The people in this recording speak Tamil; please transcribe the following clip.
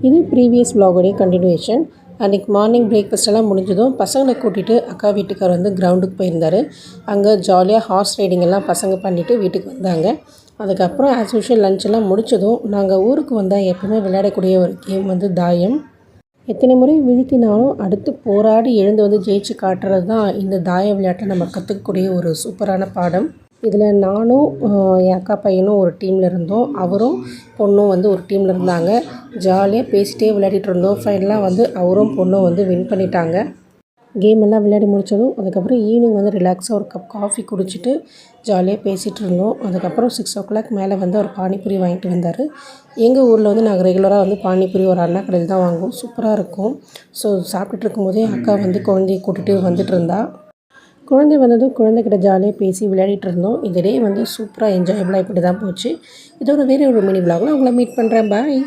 இது ப்ரீவியஸ் vlog-உடைய கண்டினியூவேஷன். அன்றைக்கி மார்னிங் பிரேக்ஃபாஸ்ட் எல்லாம் முடிஞ்சதும் பசங்களை கூட்டிகிட்டு அக்கா வீட்டுக்கார் வந்து கிரவுண்டுக்கு போயிருந்தார். அங்கே ஜாலியாக ஹார்ஸ் ரைடிங் எல்லாம் பசங்க பண்ணிவிட்டு வீட்டுக்கு வந்தாங்க. அதுக்கப்புறம் ஆஸ் யூஷுவல் லஞ்செல்லாம் முடித்ததும் நாங்கள் ஊருக்கு வந்தால் எப்பவுமே விளையாடக்கூடிய ஒரு கேம் வந்து தாயம். எத்தனை முறை வீழ்த்தினாலும் அடுத்து போராடி எழுந்து வந்து ஜெயிச்சு காட்டுறது தான் இந்த தாய விளையாட்டை நம்ம கற்றுக்கக்கூடிய ஒரு சூப்பரான பாடம். இதில் நானும் என் அக்கா பையனும் ஒரு டீமில் இருந்தோம். அவரும் பொண்ணும் வந்து ஒரு டீமில் இருந்தாங்க. ஜாலியாக பேசிகிட்டே விளையாடிட்டு இருந்தோம். ஃபைனலாக வந்து அவரும் பொண்ணும் வந்து வின் பண்ணிட்டாங்க. கேம் எல்லாம் விளையாடி முடித்ததும் அதுக்கப்புறம் ஈவினிங் வந்து ரிலாக்ஸாக ஒரு கப் காஃபி குடிச்சிட்டு ஜாலியாக பேசிகிட்டு இருந்தோம். அதுக்கப்புறம் 6 o'clock மேலே வந்து ஒரு பானிபூரி வாங்கிட்டு வந்தார். எங்கள் ஊரில் வந்து நாங்கள் ரெகுலராக வந்து பானிபூரி ஒரு அண்ணா கடையில் தான் வாங்குவோம். சூப்பராக இருக்கும். ஸோ சாப்பிட்டுட்டு இருக்கும்போதே அக்கா வந்து குழந்தைய கூட்டிகிட்டு வந்துட்டு இருந்தா. குழந்தை வந்ததும் குழந்தைகிட்ட ஜாலியாக பேசி விளையாடிட்டு இருந்தோம். இந்த டே வந்து சூப்பராக என்ஜாயபுளாக இப்படி தான் போச்சு. இதோட வேறு ஒரு மினி vlog-ல உங்களை மீட் பண்ணுறேன். பாய்.